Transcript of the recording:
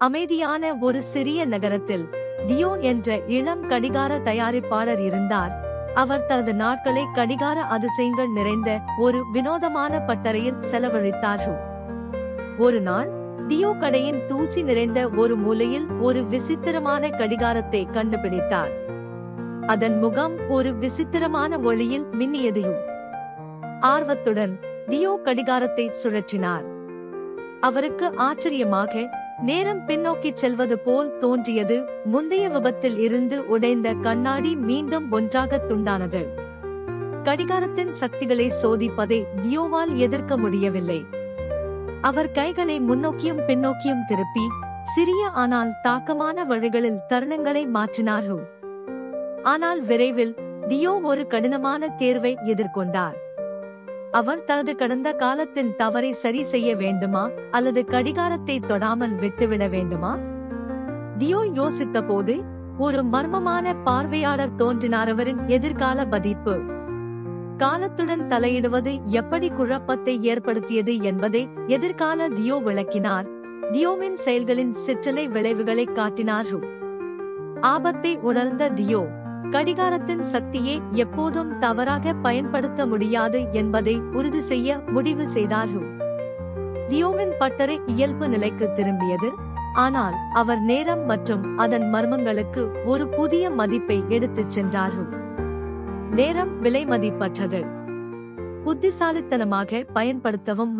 அமைதியான ஒரு சிறிய நகரத்தில் தியோ என்ற இளம் கடிகார தயாரிப்பாளர் இருந்தார். அவர் தனது நாட்களை கடிகார அதிசயங்கள் நிறைந்த ஒரு வினோதமான பட்டறையில் செலவழித்தார். ஒரு நாள் தியோ கடையின் தூசி நிறைந்த ஒரு மூலையில் ஒரு விசித்திரமான கடிகாரத்தை கண்டுபிடித்தார். அதன் முகம் ஒரு விசித்திரமான ஒளியில் மின்னியது. ஆர்வத்துடன் தியோ கடிகாரத்தை சுழற்றினார். அவருக்கு ஆச்சரியமாக நேரம் பின்னோக்கி செல்வது போல் தோன்றியது. முந்தைய விபத்தில் இருந்து உடைந்த கண்ணாடி மீண்டும் ஒன்றாக துண்டானது. கடிகாரத்தின் சக்திகளை சோதிப்பதை தியோவால் எதிர்க்க முடியவில்லை. அவர் கைகளை முன்னோக்கியும் பின்னோக்கியும் திருப்பி சிறிய ஆனால் தாக்கமான வழிகளில் தருணங்களை மாற்றினார். ஆனால் விரைவில் தியோ ஒரு கடினமான தேர்வை எதிர்கொண்டார். அவர் தனது கடந்த காலத்தின் தவறை சரி செய்ய வேண்டுமா அல்லது கடிகாரத்தை தொடாமல் விட்டுவிட வேண்டுமா? தியோ யோசித்த போது ஒரு மர்மமான பார்வையாளர் தோன்றினார். அவரின் எதிர்கால பதிப்பு காலத்துடன் தலையிடுவது எப்படி குழப்பத்தை ஏற்படுத்தியது என்பதை எதிர்கால தியோ விளக்கினார். தியோவின் செயல்களின் சிற்றலை விளைவுகளை காட்டினார். ஆபத்தை உணர்ந்த தியோ கடிகாரத்தின் சக்தியை எப்போதும் தவறாக பயன்படுத்த முடியாது என்பதை உறுதி செய்ய முடிவு செய்தார். தியோவின் பட்டறை இயல்பு நிலைக்கு திரும்பியது. ஆனால் அவர் நேரம் மற்றும் அதன் மர்மங்களுக்கு ஒரு புதிய மதிப்பை எடுத்துச் சென்றார். நேரம் விலை மதிப்பற்றது. புத்திசாலித்தனமாக பயன்படுத்தவும்.